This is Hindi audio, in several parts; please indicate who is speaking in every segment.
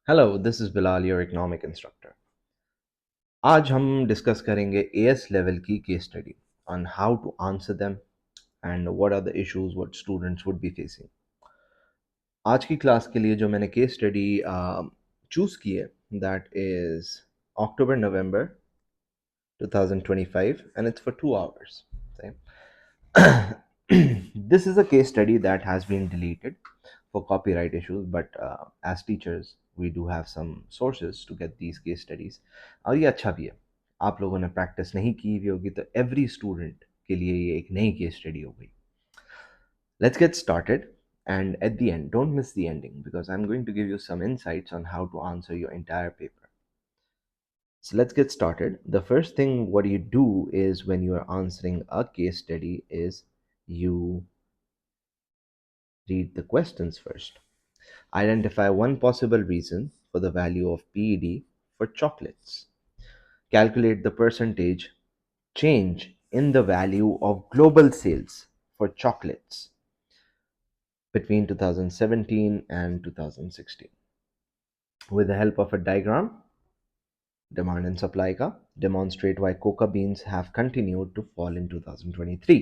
Speaker 1: Hello, this is Bilal, your economic instructor. आज हम डिस्कस करेंगे एएस लेवल की case study on how to answer them and what are the issues what students would be facing. आज की क्लास के लिए जो मैंने केस स्टडी चूज़ की है that is October November 2025 and it's for 2 hours. Okay? This is a case study that has been deleted for copyright issues, but as teachers, we do have some sources to get these case studies. और ये अच्छा भी है, आप लोगों ने प्रैक्टिस नहीं की भी होगी तो एवरी स्टूडेंट के लिए ये एक नई केस स्टडी हो गई. Let's get started. And at the end, don't miss the ending because I'm going to give you some insights on how to answer your entire paper. So let's get started. The first thing what you do is when you are answering a case study is you read the questions first. Identify one possible reason for the value of PED for chocolates. Calculate the percentage change in the value of global sales for chocolates between 2017 and 2016. With the help of a diagram, demand and supply ka, demonstrate why coca beans have continued to fall in 2023.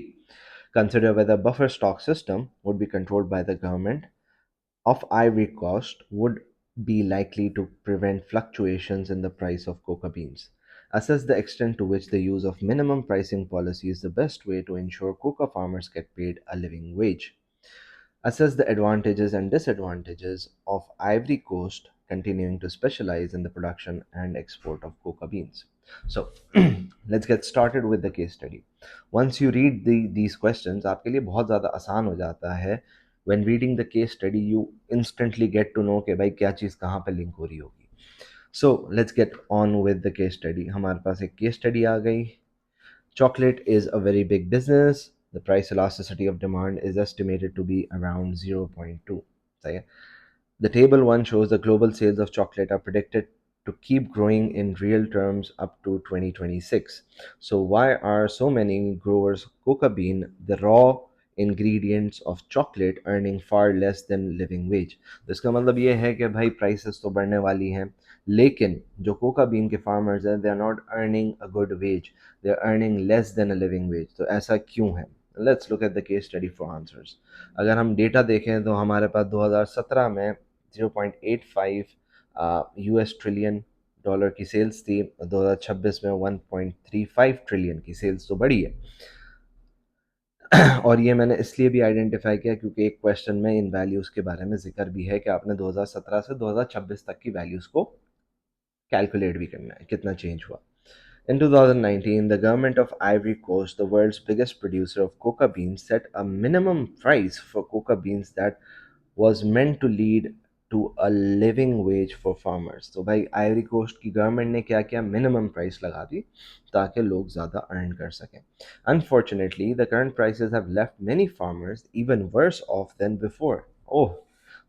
Speaker 1: Consider whether buffer stock system would be controlled by the government of Ivory Coast would be likely to prevent fluctuations in the price of coca beans. Assess the extent to which the use of minimum pricing policy is the best way to ensure coca farmers get paid a living wage. Assess the advantages and disadvantages of Ivory Coast continuing to specialize in the production and export of coca beans. So, let's get started with the case study. Once you read these questions, आपके लिए बहुत ज़्यादा आसान हो जाता है. When reading the case study, you instantly get to know कि भाई क्या चीज़ कहाँ पे लिंक हो रही होगी. So, let's get on with the case study. हमारे पास एक case study आ गई. Chocolate is a very big business. The price elasticity of demand is estimated to be around 0.2. सही है. The table 1 shows the global sales of chocolate are predicted to keep growing in real terms up to 2026. So why are so many growers coca bean, the raw ingredients of chocolate, earning far less than living wage? तो इसका मतलब ये है कि भाई prices तो बढ़ने वाली हैं, लेकिन जो कोका बीन के फार्मर्स हैं they are not earning a good wage, they are earning less than a living wage. तो ऐसा क्यों है? Let's look at the case study for answers. अगर हम डेटा देखें तो हमारे पास 2017 में 0.85 यूएस ट्रिलियन डॉलर की सेल्स थी. 2026 में 1.35 ट्रिलियन की सेल्स तो बढ़ी है. और ये मैंने इसलिए भी आइडेंटिफाई किया क्योंकि एक क्वेश्चन में इन वैल्यूज़ के बारे में जिक्र भी है कि आपने 2017 से 2026 तक की वैल्यूज़ को कैलकुलेट भी करना है कितना चेंज हुआ. In 2019, the government of Ivory Coast, the world's biggest producer of coca beans, set a minimum price for coca beans that was meant to lead to a living wage for farmers. तो भाई आइवरी कोस्ट की गवर्नमेंट ने क्या किया, मिनिमम प्राइस लगा दी ताकि लोग ज़्यादा अर्न कर सकें. Unfortunately, the current prices have left many farmers even worse off than before. ओह,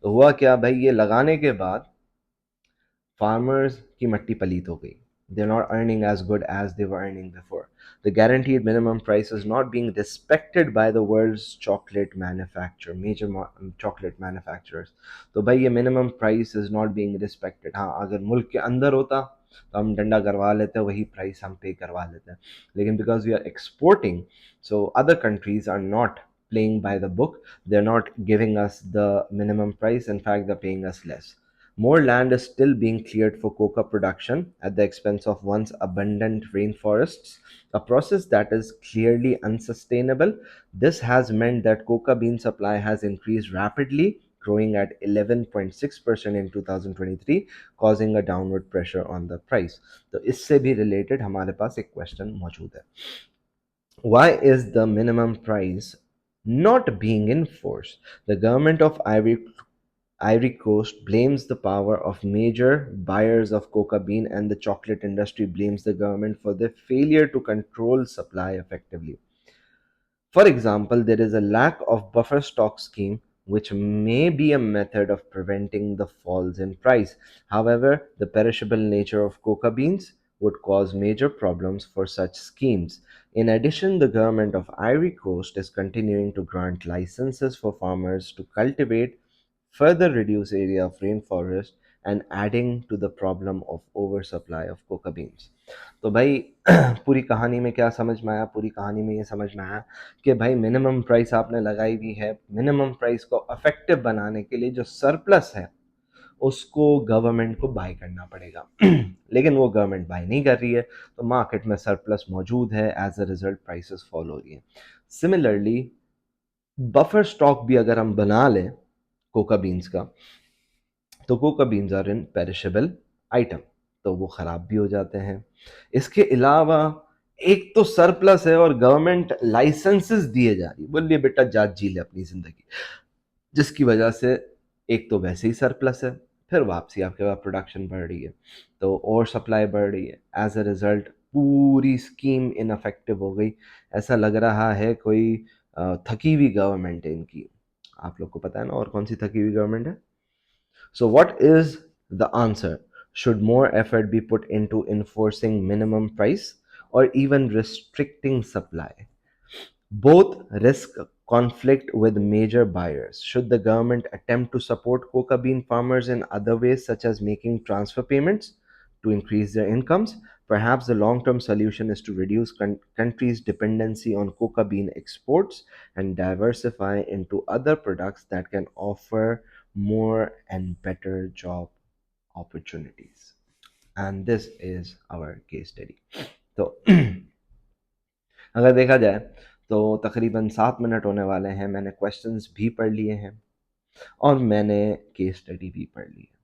Speaker 1: तो हुआ क्या भाई, ये लगाने के बाद farmers की मट्टी पलीत हो गई. They're not earning as good as they were earning before. The guaranteed minimum price is not being respected by the world's chocolate manufacturer, major chocolate manufacturers. तो भाई ये minimum price is not being respected. हाँ, अगर मुल्क के अंदर होता तो हम डंडा करवा लेते, वही प्राइस हम पे करवा लेते, लेकिन because we are exporting, so other countries are not playing by the book. They're not giving us the minimum price. In fact, they're paying us less. More land is still being cleared for coca production at the expense of once abundant rainforests, a process that is clearly unsustainable. This has meant that coca bean supply has increased rapidly, growing at 11.6% in 2023, causing a downward pressure on the price. तो इससे भी related हमारे पास एक question मौजूद है. Why is the minimum price not being enforced? The government of Ivory Coast blames the power of major buyers of coca bean, and the chocolate industry blames the government for their failure to control supply effectively. For example, there is a lack of buffer stock scheme, which may be a method of preventing the falls in price. However, the perishable nature of coca beans would cause major problems for such schemes. In addition, the government of Ivory Coast is continuing to grant licenses for farmers to cultivate, further reduce area of rainforest, and adding to the problem of oversupply of coca beans. तो भाई पूरी कहानी में क्या समझ में आया? पूरी कहानी में ये समझ में आया कि भाई मिनिमम प्राइस आपने लगाई हुई है, मिनिमम प्राइस को इफेक्टिव बनाने के लिए जो सरप्लस है उसको गवर्नमेंट को बाय करना पड़ेगा लेकिन वो गवर्नमेंट बाय नहीं कर रही है, तो मार्केट में सरप्लस मौजूद है, as a result prices fall हो रही है। सिमिलरली बफर स्टॉक भी अगर हम बना लें कोका बीन्स का, तो coca beans are in perishable item, तो वो ख़राब भी हो जाते हैं। इसके अलावा एक तो सरप्लस है और गवर्नमेंट लाइसेंसेस दिए जा रही है, बोलिए बेटा जात जी ले अपनी ज़िंदगी, जिसकी वजह से एक तो वैसे ही सरप्लस है, फिर वापसी आपके पास प्रोडक्शन बढ़ रही है, तो और सप्लाई बढ़ रही है, एज अ रिजल्ट पूरी स्कीम इनफेक्टिव हो गई। ऐसा लग रहा है कोई थकी हुई गवर्नमेंट है इनकी। आप लोग को पता है ना और कौन सी थकी हुई गवर्नमेंट है? So, what is the answer? Should more effort be put into enforcing minimum price or even restricting supply? Both risk conflict with major buyers. Should the government attempt to support coca bean farmers in other ways, such as making transfer payments to increase their incomes? Perhaps the long term solution is to reduce countries' dependency on coca bean exports and diversify into other products that can offer more and better job opportunities. And this is our case study. So, अगर देखा जाए तो तकरीबन 7 मिनट होने वाले हैं, मैंने क्वेश्चंस भी पढ़ लिए हैं और मैंने केस स्टडी भी पढ़ ली है।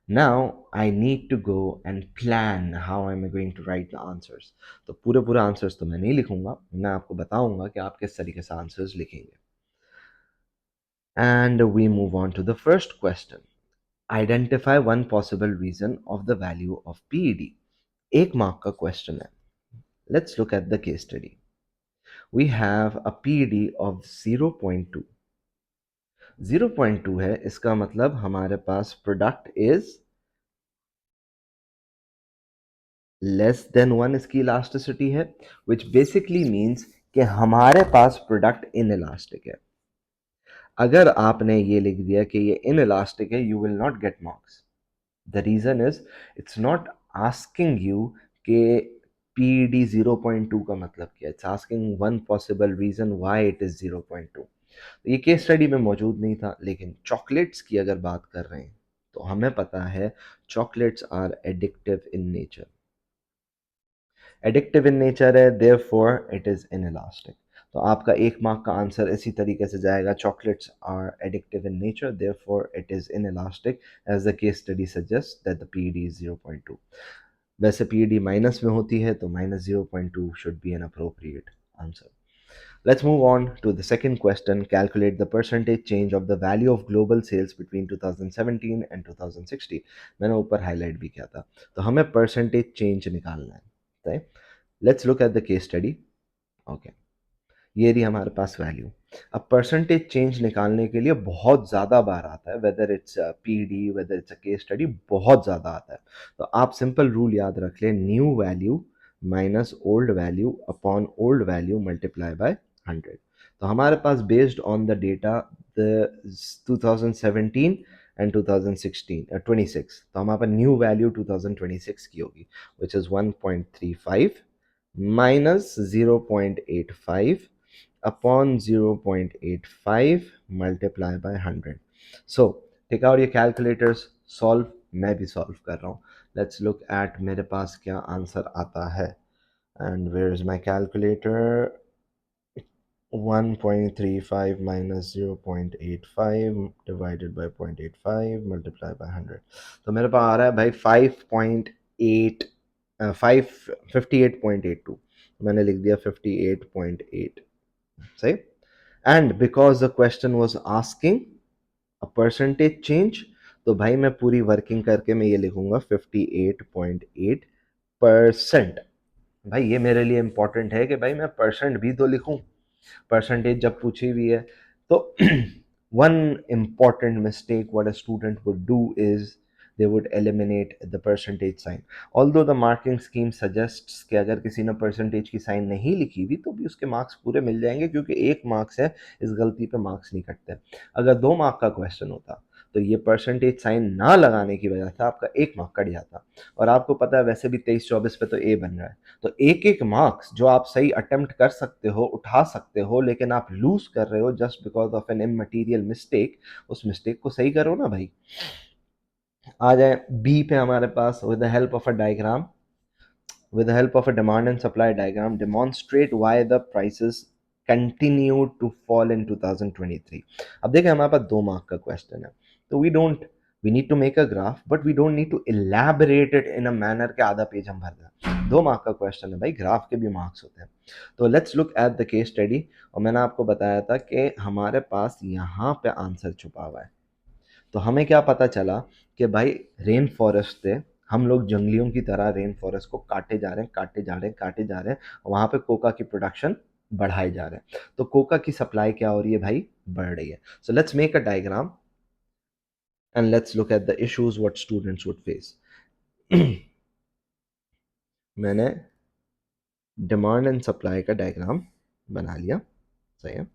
Speaker 1: Now I need to go and plan how I am going to write the answers. तो पूरे आंसर्स तो मैं नहीं लिखूंगा, मैं आपको बताऊंगा कि आप किस तरीके से आंसर्स लिखेंगे। And we move on to the first question, identify one possible reason of the value of PED. 1 mark का क्वेश्चन है। Let's look at the case study. We have a PED of 0.2. 0.2 है, इसका मतलब हमारे पास प्रोडक्ट इज लेस देन 1, इसकी इलास्टिसिटी है, विच बेसिकली मीन्स कि हमारे पास प्रोडक्ट इन इलास्टिक है। अगर आपने ये लिख दिया कि ये इन इलास्टिक है, you will not get marks. The reason is it's not asking you कि PED 0.2 का मतलब क्या है, it's asking one possible reason why it is 0.2। ये केस स्टडी में मौजूद नहीं था, लेकिन चॉकलेट्स की अगर बात कर रहे हैं तो हमें पता है chocolates are addictive in nature. Addictive in nature है, देयरफॉर इट इज इनइलास्टिक। तो आपका 1 मार्क का आंसर इसी तरीके से जाएगा, chocolates are addictive in nature, therefore it is inelastic, as the case study suggest that the PED is 0.2। वैसे पीईडी माइनस में होती है, तो minus 0.2 should be an appropriate answer. Let's move on to the second question. Calculate the percentage change of the value of global sales between 2017 and 2060. मैंने ऊपर हाईलाइट भी किया था, तो हमें परसेंटेज चेंज निकालना है, right? Let's look at the case study. Okay, ये रही हमारे पास वैल्यू। अब परसेंटेज चेंज निकालने के लिए बहुत ज़्यादा बार आता है, whether it's PD, whether it's a case study, बहुत ज़्यादा आता है। तो आप सिंपल रूल याद रख लें, new value minus old value upon old value multiply by 100। तो हमारे पास based on the data the 2017 and 2016 26, तो हमारे पास न्यू वैल्यू 2026 की होगी, which is 1.35 minus 0.85 upon 0.85 multiply by 100. So take out your calculators, solve। मैं भी सॉल्व कर रहा हूँ। लेट्स लुक एट मेरे पास क्या आंसर आता है, and where is my calculator. 1.35 minus 0.85 divided by 0.85 multiply by 100, तो मेरे पास आ रहा है भाई 5.8 58.82, मैंने लिख दिया 58.8, सही। And because the question was asking a percentage change, तो भाई मैं पूरी वर्किंग करके मैं ये लिखूंगा 58.8%। भाई ये मेरे लिए इंपॉर्टेंट है कि भाई मैं परसेंट भी तो लिखूं, परसेंटेज जब पूछी हुई है तो। One important mistake what a student would do is they would eliminate the percentage sign. Although the marking scheme suggests कि अगर किसी ने percentage की साइन नहीं लिखी हुई तो भी उसके मार्क्स पूरे मिल जाएंगे, क्योंकि एक मार्क्स है, इस गलती पे मार्क्स नहीं कटते। अगर 2 मार्क का क्वेश्चन होता तो ये परसेंटेज साइन ना लगाने की वजह से आपका 1 मार्क कट जाता। और आपको पता है वैसे भी 23-24 पे तो ए बन रहा है, तो एक एक मार्क्स जो आप सही अटेम्प्ट कर सकते हो, उठा सकते हो, लेकिन आप लूज कर रहे हो just because of an immaterial mistake, उस मिस्टेक को सही करो ना भाई। आ जाए बी पे हमारे पास, with the help of a diagram, with the help of a demand and supply diagram, demonstrate why the prices continued to fall in 2023. अब देखें हमारे पास 2 मार्क का क्वेश्चन है, तो we need to make a graph, but we don't need to elaborate it in a manner के आधा पेज हम भर दें। 2 मार्क का क्वेश्चन है भाई, ग्राफ के भी मार्क्स होते हैं। तो let's look at the case study, और मैंने आपको बताया था कि हमारे पास यहाँ पे आंसर छुपा हुआ है। तो हमें क्या पता चला कि भाई रेन फॉरेस्ट थे, हम लोग जंगलियों की तरह रेन फॉरेस्ट को काटे जा रहे हैं, काटे जा रहे हैं, काटे जा रहे हैं, वहाँ पे कोका की प्रोडक्शन बढ़ाए जा रहे हैं। तो कोका की सप्लाई क्या हो रही है भाई, बढ़ रही है। So let's make a diagram and let's look at the issues what students would face. मैंने डिमांड एंड सप्लाई का डायग्राम बना लिया, सही है।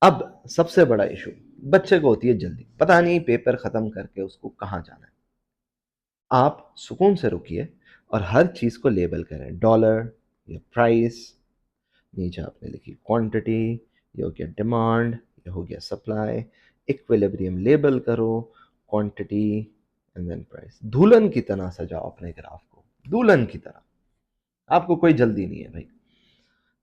Speaker 1: अब सबसे बड़ा इशू बच्चे को होती है जल्दी, पता नहीं पेपर खत्म करके उसको कहाँ जाना है। आप सुकून से रुकिए और हर चीज को लेबल करें, डॉलर या प्राइस, नीचे आपने लिखी क्वांटिटी, ये हो गया डिमांड, ये हो गया सप्लाई, इक्विलिब्रियम लेबल करो, क्वांटिटी एंड देन प्राइस। दुल्हन की तरह सजाओ अपने ग्राफ को, दुल्हन की तरह, आपको कोई जल्दी नहीं है भाई।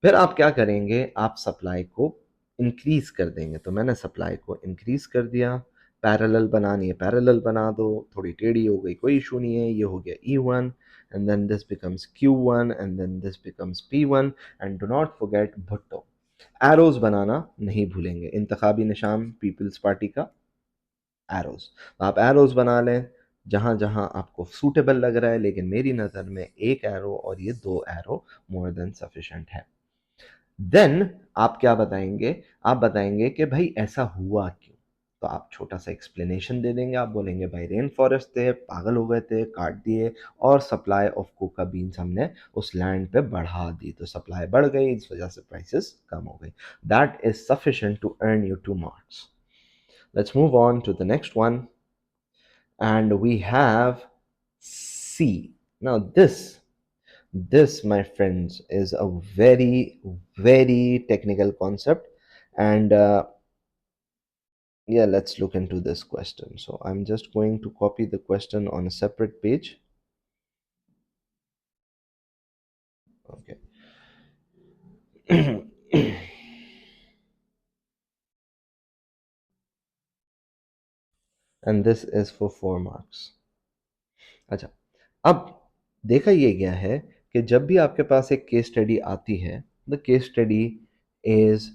Speaker 1: फिर आप क्या करेंगे, आप सप्लाई को इंक्रीज कर देंगे। तो मैंने सप्लाई को इंक्रीज कर दिया, पैरेलल बनानी है पैरेलल बना दो, थोड़ी टेढ़ी हो गई कोई इशू नहीं है, ये हो गया E1 and then this becomes Q1 and then this becomes P1 and do not forget भुट्टो। एरोज बनाना नहीं भूलेंगे, इंतखाबी निशान पीपल्स पार्टी का एरोज, तो आप एरोज बना लें जहां जहां आपको सूटेबल लग रहा है, लेकिन मेरी नज़र में एक एरो और ये 2 एरो मोर देन सफिशिएंट है। देन आप क्या बताएंगे, आप बताएंगे कि भाई ऐसा हुआ क्यों। तो आप छोटा सा एक्सप्लेनेशन दे देंगे, आप बोलेंगे भाई रेन फॉरेस्ट थे, पागल हो गए थे, काट दिए, और सप्लाई ऑफ कोका बीन्स हमने उस लैंड पे बढ़ा दी, तो सप्लाई बढ़ गई, इस वजह से प्राइसेस कम हो गई। That is sufficient to earn you 2 marks. Let's move on to the next one and we have C. Now this my friends is a very technical concept, and yeah, let's look into this question. So I'm just going to copy the question on a separate page. Okay. And this is for 4 marks. अच्छा, अब देखा ये गया है कि जब भी आपके पास एक केस स्टडी आती है, the case study is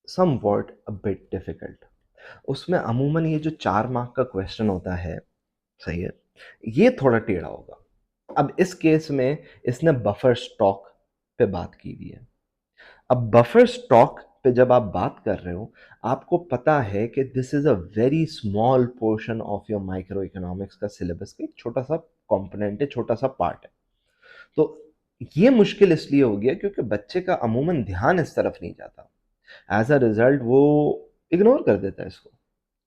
Speaker 1: somewhat a bit difficult. उसमें अमूमन ये जो 4 मार्क का क्वेश्चन होता है, सही है, ये थोड़ा टेढ़ा होगा। अब इस केस में इसने बफर स्टॉक पे बात की हुई है। अब बफर स्टॉक पे जब आप बात कर रहे हो, आपको पता है कि this is a very small portion of your micro economics का सिलेबस का एक छोटा सा कंपोनेंट है, छोटा सा पार्ट है। तो ये मुश्किल इसलिए हो गया क्योंकि बच्चे का अमूमन ध्यान इस तरफ नहीं जाता। एज अ रिजल्ट वो इग्नोर कर देता है इसको,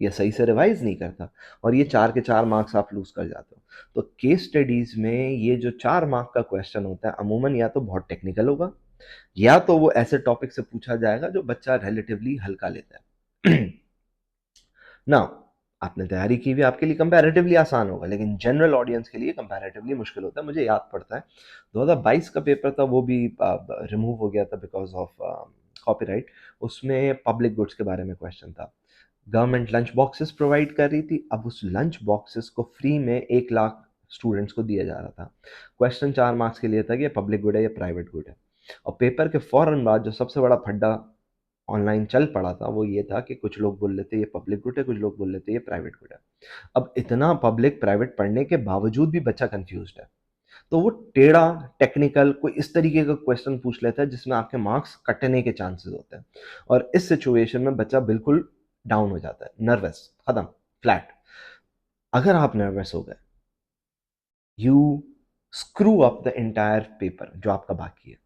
Speaker 1: या सही से रिवाइज नहीं करता, और ये 4 के 4 मार्क्स आप लूज कर जाते हो। तो केस स्टडीज में ये जो 4 मार्क का क्वेश्चन होता है, अमूमन या तो बहुत टेक्निकल होगा, या तो वो ऐसे टॉपिक से पूछा जाएगा जो बच्चा रिलेटिवली हल्का लेता है। ना आपने तैयारी की भी, आपके लिए कंपैरेटिवली आसान होगा, लेकिन जनरल ऑडियंस के लिए कंपैरेटिवली मुश्किल होता है। मुझे याद पड़ता है 2022 का पेपर था, वो भी रिमूव हो गया था बिकॉज ऑफ कॉपीराइट। उसमें पब्लिक गुड्स के बारे में क्वेश्चन था। गवर्नमेंट लंच बॉक्सेस प्रोवाइड कर रही थी, अब उस लंच बॉक्सेस को फ्री में 1 लाख स्टूडेंट्स को दिया जा रहा था। क्वेश्चन 4 मार्क्स के लिए था कि ये पब्लिक गुड है या प्राइवेट गुड है। और पेपर के फौरन बाद जो सबसे बड़ा फड्डा ऑनलाइन चल पड़ा था वो ये था कि कुछ लोग बोल लेते ये पब्लिक गुड है, कुछ लोग बोल लेते ये प्राइवेट गुड है। अब इतना पब्लिक प्राइवेट पढ़ने के बावजूद भी बच्चा कंफ्यूज्ड है, तो वो टेढ़ा टेक्निकल कोई इस तरीके का क्वेश्चन पूछ लेता है जिसमें आपके मार्क्स कटने के चांसेस होते हैं। और इस सिचुएशन में बच्चा बिल्कुल डाउन हो जाता है, नर्वस, खत्म, फ्लैट। अगर आप नर्वस हो गए, you screw up the entire paper जो आपका बाकी है,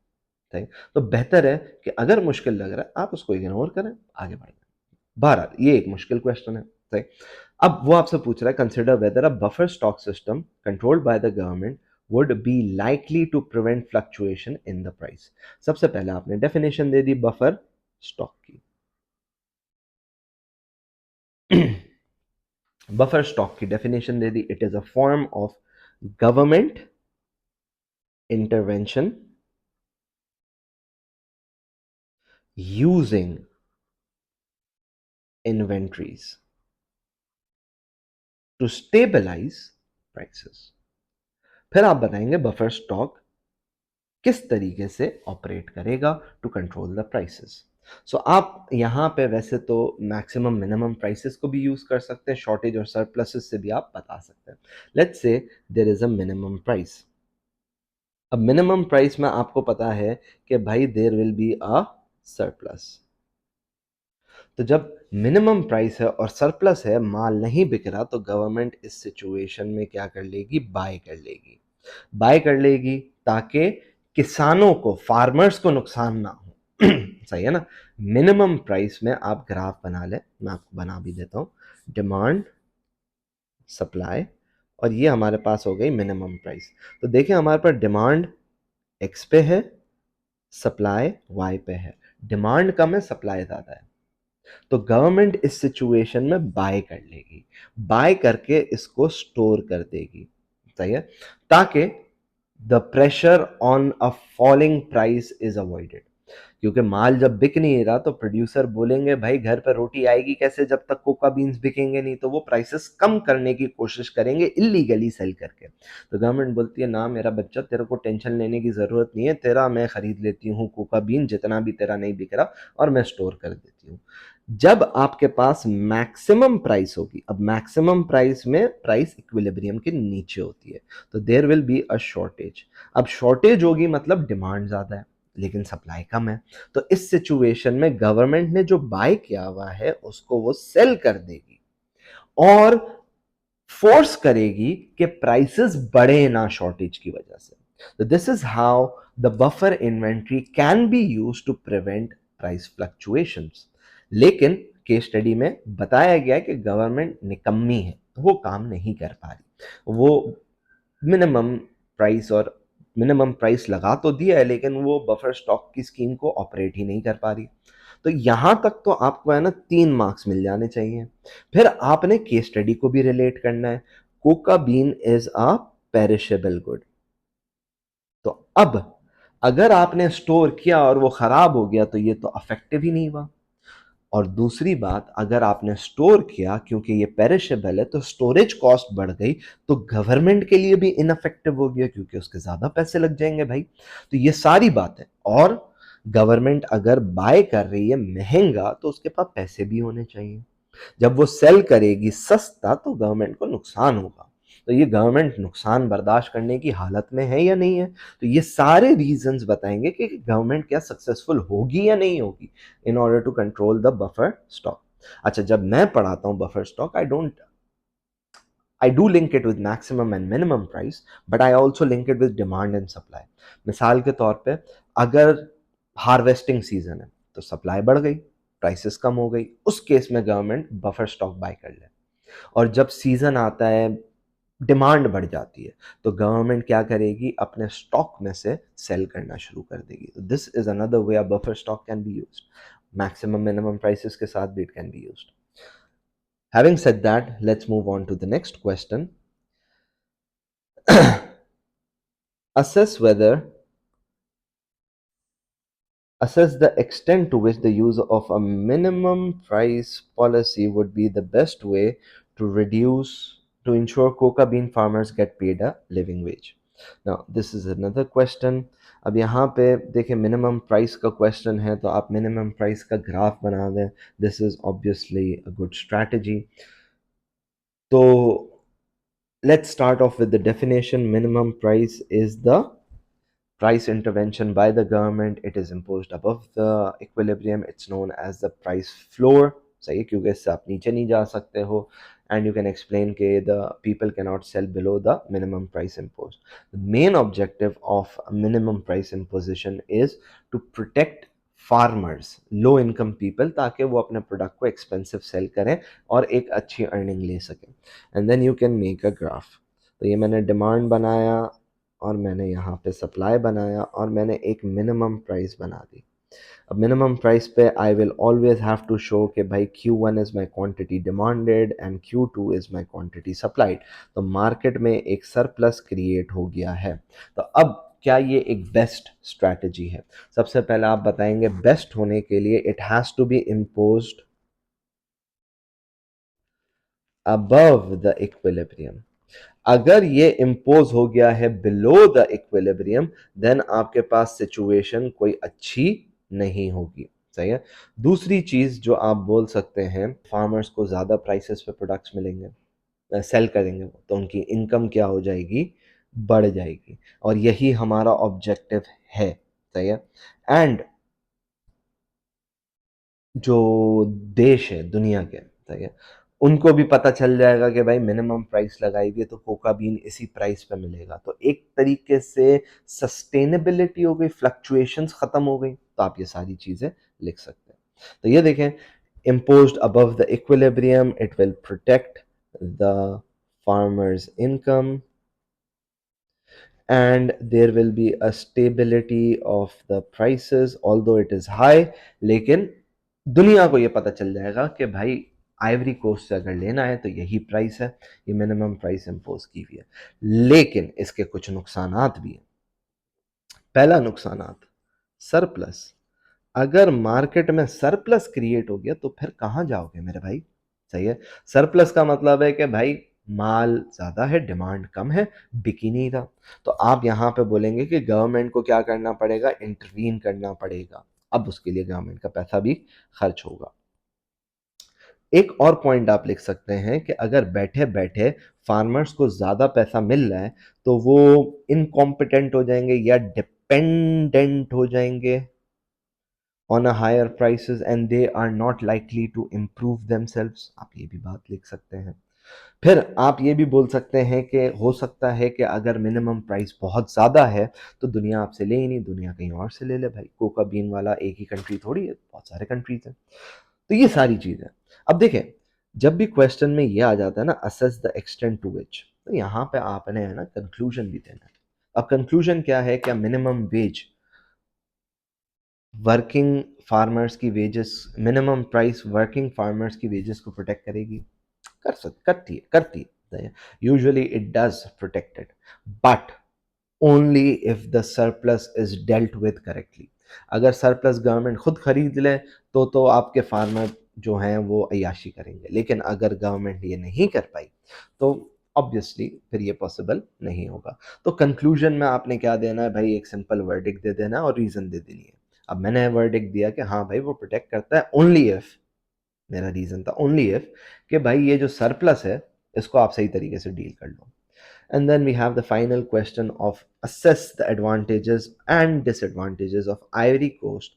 Speaker 1: ठीक? तो बेहतर है कि अगर मुश्किल लग रहा है आप उसको इग्नोर करें, आगे बढ़ जाए। बहरहाल ये एक मुश्किल क्वेश्चन है, ठीक? अब वो आपसे पूछ रहा है, consider whether a buffer stock system controlled by the government would be likely to prevent fluctuation in the price. सबसे पहले आपने डेफिनेशन दे दी बफर स्टॉक की। बफर स्टॉक की डेफिनेशन दे दी, it is a form of government intervention using inventories to stabilise prices. फिर आप बताएंगे बफर स्टॉक किस तरीके से ऑपरेट करेगा टू कंट्रोल द प्राइसेस। सो आप यहाँ पे वैसे तो मैक्सिमम मिनिमम प्राइसेस को भी यूज कर सकते हैं, शॉर्टेज और सरप्लसेस से भी आप बता सकते हैं। Let's say there is a minimum price. अब मिनिमम प्राइस में आपको पता है कि भाई there will be a surplus. तो जब मिनिमम प्राइस है और सरप्लस है, माल नहीं बिक रहा, तो गवर्नमेंट इस सिचुएशन में क्या कर लेगी, बाय कर लेगी। बाय कर लेगी ताकि किसानों को, फार्मर्स को नुकसान ना हो। सही है ना? मिनिमम प्राइस में आप ग्राफ बना ले, मैं आपको बना भी देता हूं, डिमांड सप्लाई, और ये हमारे पास हो गई मिनिमम प्राइस। तो देखिए हमारे पास डिमांड एक्स पे है, सप्लाई वाई पे है। डिमांड कम है, सप्लाई ज्यादा है, तो गवर्नमेंट इस सिचुएशन में बाय कर लेगी, बाय करके इसको स्टोर कर देगी। सही है? ताकि the pressure on a falling price is avoided. क्योंकि माल जब बिक नहीं रहा तो प्रोड्यूसर बोलेंगे भाई घर पर रोटी आएगी कैसे जब तक कोका बीन्स बिकेंगे नहीं, तो वो प्राइसेस कम करने की कोशिश करेंगे इलीगली सेल करके। तो गवर्नमेंट बोलती है ना मेरा बच्चा, तेरे को टेंशन लेने की जरूरत नहीं है, तेरा मैं खरीद लेती हूँ कोका बीन, जितना भी तेरा नहीं बिक रहा, और मैं स्टोर कर देती हूँ। जब आपके पास मैक्सिमम प्राइस होगी, अब मैक्सिमम प्राइस में प्राइस इक्विलिब्रियम के नीचे होती है, तो there will be a shortage. अब शॉर्टेज होगी मतलब डिमांड ज्यादा है लेकिन सप्लाई कम है, तो इस सिचुएशन में गवर्नमेंट ने जो बाय किया हुआ है उसको वो सेल कर देगी और फोर्स करेगी कि प्राइसेस बढ़े ना शॉर्टेज की वजह से। तो this is how the buffer inventory can be used to prevent price fluctuations. लेकिन केस स्टडी में बताया गया कि गवर्नमेंट निकम्मी है, वो काम नहीं कर पा रही। वो मिनिमम प्राइस और मिनिमम प्राइस लगा तो दिया है लेकिन वो बफर स्टॉक की स्कीम को ऑपरेट ही नहीं कर पा रही। तो यहां तक तो आपको है ना 3 मार्क्स मिल जाने चाहिए। फिर आपने केस स्टडी को भी रिलेट करना है। Coca bean is a perishable good. तो अब अगर आपने स्टोर किया और वो खराब हो गया तो ये तो अफेक्टिव ही नहीं हुआ। और दूसरी बात, अगर आपने स्टोर किया क्योंकि ये पेरिशेबल है तो स्टोरेज कॉस्ट बढ़ गई, तो गवर्नमेंट के लिए भी इनफेक्टिव हो गया क्योंकि उसके ज्यादा पैसे लग जाएंगे भाई। तो ये सारी बात है। और गवर्नमेंट अगर बाय कर रही है महंगा तो उसके पास पैसे भी होने चाहिए। जब वो सेल करेगी सस्ता तो गवर्नमेंट को नुकसान होगा। तो ये गवर्नमेंट नुकसान बर्दाश्त करने की हालत में है या नहीं है, तो ये सारे रीजंस बताएंगे कि गवर्नमेंट क्या सक्सेसफुल होगी या नहीं होगी in order to control the buffer stock. अच्छा, जब मैं पढ़ाता हूं buffer stock, I do link it with maximum and minimum price, but I also link it with demand and supply. मिसाल के तौर पे अगर हार्वेस्टिंग सीजन है तो सप्लाई बढ़ गई, प्राइसेस कम हो गई, उस केस में गवर्नमेंट बफर स्टॉक बाय कर ले। और जब सीजन आता है, डिमांड बढ़ जाती है, तो गवर्नमेंट क्या करेगी, अपने स्टॉक में से सेल करना शुरू कर देगी। तो this is another way a buffer stock can be used. Maximum minimum prices के साथ भी it can be used. Having said that, let's move on to the next question. assess whether Assess the extent to which the use of a minimum price policy would be the best way to ensure coca bean farmers get paid a living wage. Now, this is another question. अब यहाँ पे देखिए मिनिमम प्राइस का क्वेश्चन है तो आप मिनिमम प्राइस का ग्राफ बना दें। This is obviously a good strategy. तो let's start off with the definition. Minimum price is the price intervention by the government. It is imposed above the equilibrium. It's known as the price floor. सही है, क्योंकि इससे आप नीचे नहीं जा सकते हो, एंड यू कैन एक्सप्लेन के the people can not sell below the minimum price impose. The main objective of minimum price imposition is to protect farmers, low income people, ताकि वो अपने प्रोडक्ट को एक्सपेंसिव सेल करें और एक अच्छी अर्निंग ले सकें। And then you can make a graph. तो ये मैंने डिमांड बनाया और मैंने यहाँ पे सप्लाई बनाया और मैंने एक मिनिमम प्राइस बना दी। अब मिनिमम प्राइस पे I will always have to show कि भाई Q1 is my quantity demanded and Q2 is my quantity supplied. तो मार्केट में एक सरप्लस क्रिएट हो गया है। तो अब क्या ये एक बेस्ट स्ट्रैटेजी है? सबसे पहले आप बताएंगे बेस्ट होने के लिए it has to be imposed above the equilibrium. अगर ये इम्पोज हो गया है बिलो द इक्विलिब्रियम, देन आपके पास सिचुएशन कोई अच्छी नहीं होगी। सही है। दूसरी चीज जो आप बोल सकते हैं, फार्मर्स को ज्यादा प्राइसेस पे प्रोडक्ट्स मिलेंगे, सेल करेंगे वो, तो उनकी इनकम क्या हो जाएगी, बढ़ जाएगी, और यही हमारा ऑब्जेक्टिव है। सही है। एंड जो देश है दुनिया के, सही है, उनको भी पता चल जाएगा कि भाई मिनिमम प्राइस लगाई हुई है तो कोका बीन इसी प्राइस पे मिलेगा। तो एक तरीके से सस्टेनेबिलिटी हो गई, फ्लक्चुएशंस खत्म हो गई। तो आप ये सारी चीजें लिख सकते हैं। तो ये देखें, imposed above the equilibrium, it will protect the farmer's income and there will be a stability of the prices although it is high। लेकिन दुनिया को ये पता चल जाएगा कि भाई आइवरी कोस्ट से अगर लेना है तो यही प्राइस है, ये मिनिमम प्राइस इम्पोज की हुई है। लेकिन इसके कुछ नुकसानात भी हैं। पहला नुकसानात, सरप्लस। अगर मार्केट में सरप्लस क्रिएट हो गया तो फिर कहां जाओगे मेरे भाई? सही है। सरप्लस का मतलब है कि भाई माल ज्यादा है, डिमांड कम है, बिक ही नहीं रहा। तो आप यहां पे बोलेंगे कि गवर्नमेंट को क्या करना पड़ेगा, इंटरवीन करना पड़ेगा। अब उसके लिए गवर्नमेंट का पैसा भी खर्च होगा। एक और पॉइंट आप लिख सकते हैं कि अगर बैठे बैठे फार्मर्स को ज्यादा पैसा मिल रहा है तो वो इनकॉम्पिटेंट हो जाएंगे या डिपेंडेंट हो जाएंगे on a higher prices and they are not likely to improve themselves। आप ये भी बात लिख सकते हैं। फिर आप ये भी बोल सकते हैं कि हो सकता है कि अगर मिनिमम प्राइस बहुत ज़्यादा है तो दुनिया आपसे ले ही नहीं, दुनिया कहीं और से ले ले भाई। कोका बीन वाला एक ही कंट्री थोड़ी है, बहुत सारे कंट्रीज हैं। तो ये सारी चीज़ है। अब देखें, जब भी क्वेश्चन में ये आ जाता है ना, असेस द एक्सटेंट टू विच, तो यहाँ पे आपने है ना कंक्लूजन भी देना है। अब कंक्लूजन क्या है? क्या मिनिमम वेज वर्किंग फार्मर्स की wages, minimum price working farmers की वेजेस को प्रोटेक्ट करेगी? करती है। Usually it does protect it, but only if the surplus is dealt with correctly. अगर सरप्लस गवर्नमेंट खुद खरीद ले तो आपके फार्मर जो हैं वो अय्याशी करेंगे। लेकिन अगर गवर्नमेंट ये नहीं कर पाई तो ऑब्वियसली फिर ये पॉसिबल नहीं होगा। तो कंक्लूजन में आपने क्या देना है भाई? एक सिंपल वर्डिक्ट दे देना है और रीजन दे देनी है। अब मैंने वर्डिक्ट दिया कि हाँ भाई वो प्रोटेक्ट करता है ओनली इफ, मेरा रीजन था ओनली इफ, कि भाई ये जो सरप्लस है इसको आप सही तरीके से डील कर लो। And then we have the final question of assess the advantages and disadvantages of Ivory Coast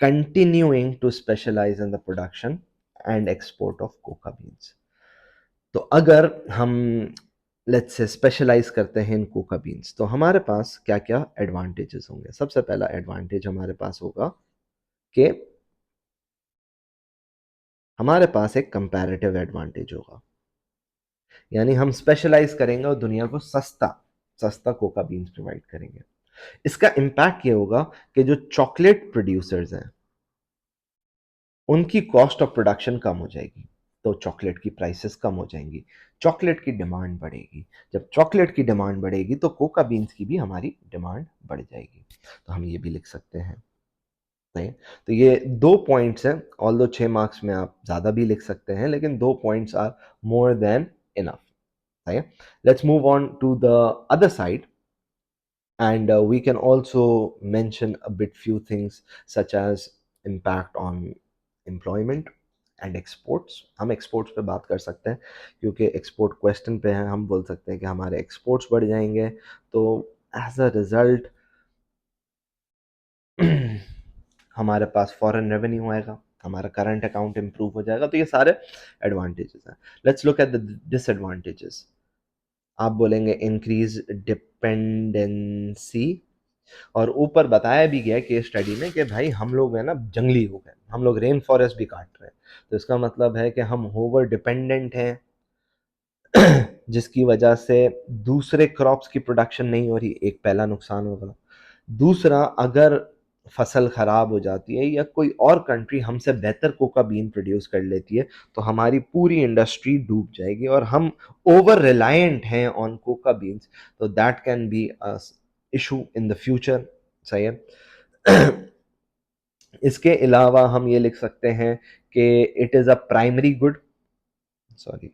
Speaker 1: continuing to specialize in the production and export of coca beans। तो अगर हम लेट्स से स्पेशलाइज करते हैं इन कोका बीन्स तो हमारे पास क्या क्या एडवांटेजेस होंगे? सबसे पहला एडवांटेज हमारे पास होगा कि हमारे पास एक कंपैरेटिव एडवांटेज होगा, यानी हम स्पेशलाइज करेंगे और दुनिया को सस्ता सस्ता कोका बीन्स प्रोवाइड करेंगे। इसका इम्पैक्ट ये होगा कि जो चॉकलेट प्रोड्यूसर्स हैं उनकी कॉस्ट ऑफ प्रोडक्शन कम हो जाएगी, तो चॉकलेट की प्राइसेस कम हो जाएंगी, चॉकलेट की डिमांड बढ़ेगी। जब चॉकलेट की डिमांड बढ़ेगी तो कोका बीन्स की भी हमारी डिमांड बढ़ जाएगी। तो हम ये भी लिख सकते हैं। सही है? तो ये 2 पॉइंट्स हैं, ऑल्दो 6 मार्क्स में आप ज़्यादा भी लिख सकते हैं, लेकिन 2 points are more than enough. सही है? Let's move on to the other side and we can also mention a bit few things such as impact on employment and exports। हम exports पे बात कर सकते हैं क्योंकि export question पे हैं। हम बोल सकते हैं कि हमारे exports बढ़ जाएंगे तो as a result हमारे पास फॉरेन रेवेन्यू आएगा, हमारा करंट अकाउंट इंप्रूव हो जाएगा। तो ये सारे एडवांटेजेस हैं। Let's look at the disadvantages. आप बोलेंगे इंक्रीज डिपेंडेंसी, और ऊपर बताया भी गया केस स्टडी में कि भाई हम लोग है ना जंगली हो गए, हम लोग रेन फॉरेस्ट भी काट रहे हैं। तो इसका मतलब है कि हम ओवर डिपेंडेंट हैं, जिसकी वजह से दूसरे क्रॉप्स की प्रोडक्शन नहीं हो रही, एक पहला नुकसान होगा। दूसरा, अगर फसल खराब हो जाती है या कोई और कंट्री हमसे बेहतर कोका बीन प्रोड्यूस कर लेती है, तो हमारी पूरी इंडस्ट्री डूब जाएगी और हम ओवर रिलायंट हैं ऑन कोका बीन्स, तो that can be a issue in the future. सही है। इसके अलावा हम ये लिख सकते हैं कि it is a primary good, sorry,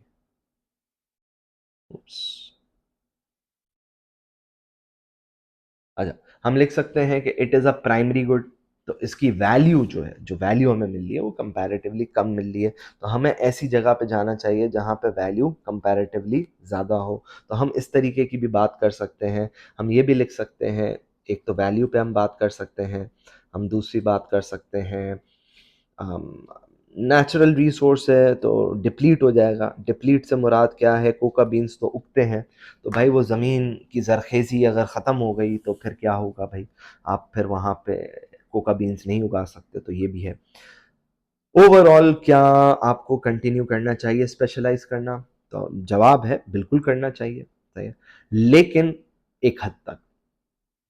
Speaker 1: अच्छा, हम लिख सकते हैं कि it is a primary good. तो इसकी वैल्यू जो है, जो वैल्यू हमें मिल रही है वो कंपैरेटिवली कम मिल रही है, तो हमें ऐसी जगह पे जाना चाहिए जहाँ पे वैल्यू कंपैरेटिवली ज़्यादा हो। तो हम इस तरीके की भी बात कर सकते हैं। हम ये भी लिख सकते हैं, एक तो वैल्यू पे हम बात कर सकते हैं, हम दूसरी बात कर सकते हैं नेचुरल रिसोर्स है तो डिप्लीट हो जाएगा। डिप्लीट से मुराद क्या है, कोका बीन्स तो उगते हैं, तो भाई वो ज़मीन की ज़रखेज़ी अगर ख़त्म हो गई तो फिर क्या होगा भाई, आप फिर वहाँ पे कोका बीन्स नहीं उगा सकते। तो ये भी है। ओवरऑल क्या आपको कंटिन्यू करना चाहिए स्पेशलाइज करना? तो जवाब है बिल्कुल करना चाहिए। सही है, लेकिन एक हद तक।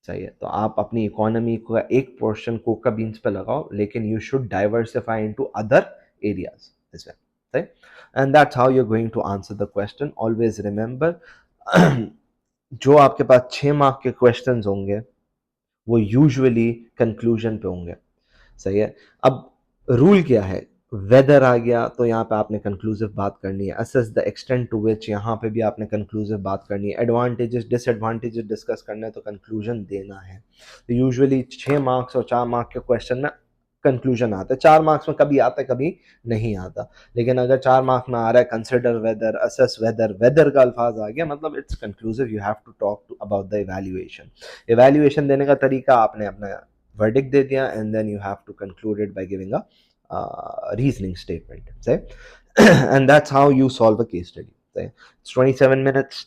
Speaker 1: सही है, तो आप अपनी इकोनॉमी का एक पोर्शन कोका बीन्स पे लगाओ, लेकिन you should diversify into other areas as well. सही, and that's how you are going to answer the question. Always remember, जो आपके पास 6 मार्क के क्वेश्चंस होंगे वो यूजुअली कंक्लूजन पे होंगे। सही है। अब रूल क्या है, वेदर आ गया तो यहाँ पे आपने कंक्लूसिव बात करनी है, असेस द एक्सटेंट टू विच यहाँ पे भी आपने कंक्लूसिव बात करनी है, एडवांटेजेस डिसएडवांटेजेस डिस्कस करना है तो कंक्लूजन देना है। तो यूजुअली 6 मार्क्स और 4 मार्क के क्वेश्चन में कंक्लूजन आता है, 4 मार्क्स में कभी आता है कभी नहीं आता। लेकिन अगर 4 मार्क में आ रहा है consider whether, assess whether, whether का अल्फाज आ गया मतलब it's conclusive, you have to talk to about the evaluation. Evaluation देने का तरीका आपने अपना verdict दे दिया, and then you have to conclude it by giving a reasoning statement, say. And that's how you solve a case study, say. It's 27 minutes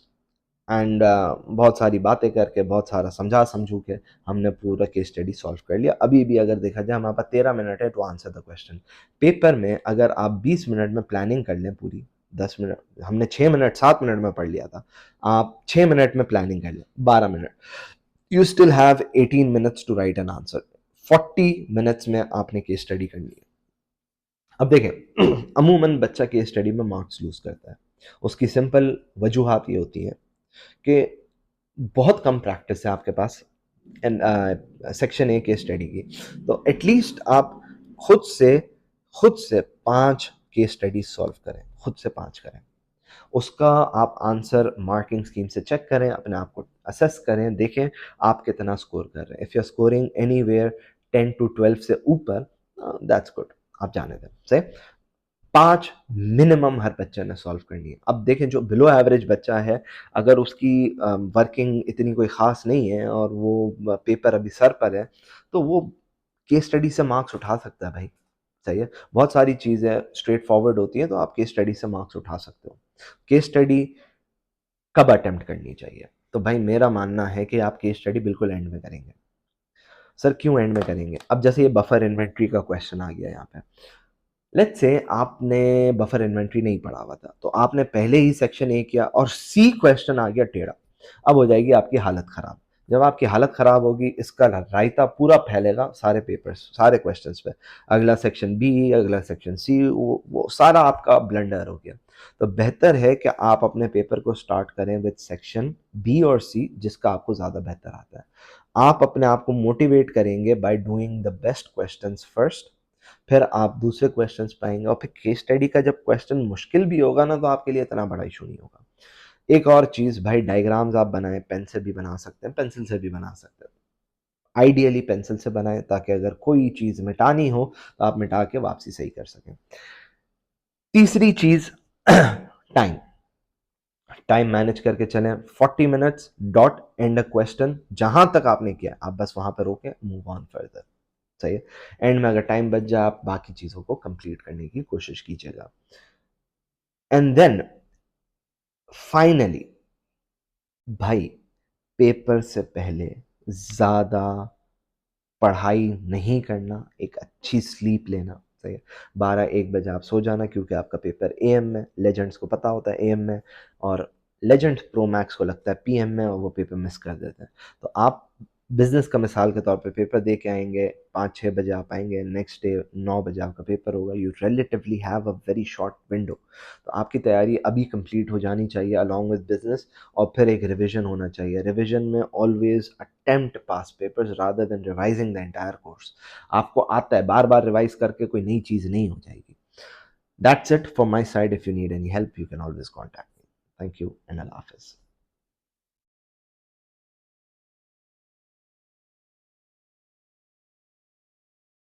Speaker 1: and बहुत सारी बातें करके, बहुत सारा समझा समझू के हमने पूरा केस स्टडी सॉल्व कर लिया। अभी भी अगर देखा जाए हमारे पास 13 मिनट है to answer the question. Paper में अगर आप 20 मिनट में प्लानिंग कर लें पूरी, 10 मिनट, हमने 6 मिनट 7 मिनट में पढ़ लिया था, आप 6 मिनट में प्लानिंग कर लें 12 minute, you still have 18 minutes to write an answer. 40 minutes में आपने केस स्टडी करनी है। अब देखें, अमूमन बच्चा केस स्टडी में मार्क्स लूज करता है, उसकी सिंपल वजूहात ये होती हैं कि बहुत कम प्रैक्टिस है आपके पास सेक्शन ए केस स्टडी की। तो एटलीस्ट आप खुद से 5 केस स्टडी सॉल्व करें, खुद से 5 करें, उसका आप आंसर मार्किंग स्कीम से चेक करें, अपने आप को असेस करें, देखें आप कितना स्कोर कर रहे हैं। If you are scoring anywhere 10 to 12 से ऊपर, दैट्स गुड, आप जाने दें। से 5 मिनिमम हर बच्चे ने सॉल्व करनी है। अब देखें जो बिलो एवरेज बच्चा है, अगर उसकी वर्किंग इतनी कोई ख़ास नहीं है और वो पेपर अभी सर पर है, तो वो केस स्टडी से मार्क्स उठा सकता है भाई। सही है, बहुत सारी चीज़ें स्ट्रेट फॉरवर्ड होती हैं तो आप केस स्टडी से मार्क्स उठा सकते हो। केस स्टडी कब अटेम्प्ट करनी चाहिए? तो भाई मेरा मानना है कि आप केस स्टडी बिल्कुल एंड में करेंगे। सर क्यों एंड में करेंगे? अब जैसे ये बफर इन्वेंट्री का क्वेश्चन आ गया यहाँ पे, लेट्स से आपने बफर इन्वेंट्री नहीं पढ़ा हुआ था, तो आपने पहले ही सेक्शन ए किया और सी क्वेश्चन आ गया टेढ़ा, अब हो जाएगी आपकी हालत खराब। जब आपकी हालत खराब होगी, इसका रायता पूरा फैलेगा सारे पेपर्स, सारे क्वेश्चंस पे, अगला सेक्शन बी, अगला सेक्शन सी, वो सारा आपका ब्लंडर हो गया। तो बेहतर है कि आप अपने पेपर को स्टार्ट करें विद सेक्शन बी और सी, जिसका आपको ज़्यादा बेहतर आता है। आप अपने आप को मोटिवेट करेंगे by doing the best questions first, फिर आप दूसरे क्वेश्चंस पाएंगे, और फिर केस स्टडी का जब क्वेश्चन मुश्किल भी होगा ना, तो आपके लिए इतना बड़ा इशू नहीं होगा। एक और चीज़ भाई, डायग्राम्स आप बनाएं, पेन से भी बना सकते हैं, पेंसिल से भी बना सकते हैं। आइडियली पेंसिल से बनाएं ताकि अगर कोई चीज़ मिटानी हो तो आप मिटा के वापसी सही कर सकें। तीसरी चीज़, टाइम। टाइम मैनेज करके चलें। 40 minutes dot and a question, जहां तक आपने किया आप बस वहां पर रोकें, मूव ऑन फर्दर। सही है। एंड में अगर टाइम बच जाए आप बाकी चीज़ों को कंप्लीट करने की कोशिश कीजिएगा। एंड देन फाइनली भाई, पेपर से पहले ज़्यादा पढ़ाई नहीं करना, एक अच्छी स्लीप लेना, सही है। 12-1 बजे आप सो जाना, क्योंकि आपका पेपर एएम में, लेजेंड्स को पता होता है एएम में, और लेजेंड प्रो मैक्स को लगता है पीएम में, और वो पेपर मिस कर देते हैं। तो आप बिजनेस का मिसाल के तौर पे पेपर दे के आएंगे, 5-6 बजे आप आएंगे, नेक्स्ट डे 9 बजे आपका पेपर होगा, you relatively have a very short window. तो आपकी तैयारी अभी कंप्लीट हो जानी चाहिए अलॉन्ग विद बिजनेस, और फिर एक रिवीजन होना चाहिए। रिवीजन में always attempt pass papers rather than revising the entire course. आपको आता है, बार बार रिवाइज करके कोई नई चीज़ नहीं हो जाएगी। That's it from my side. If you need any help you can always contact me. Thank you and अल्लाह हाफिज़।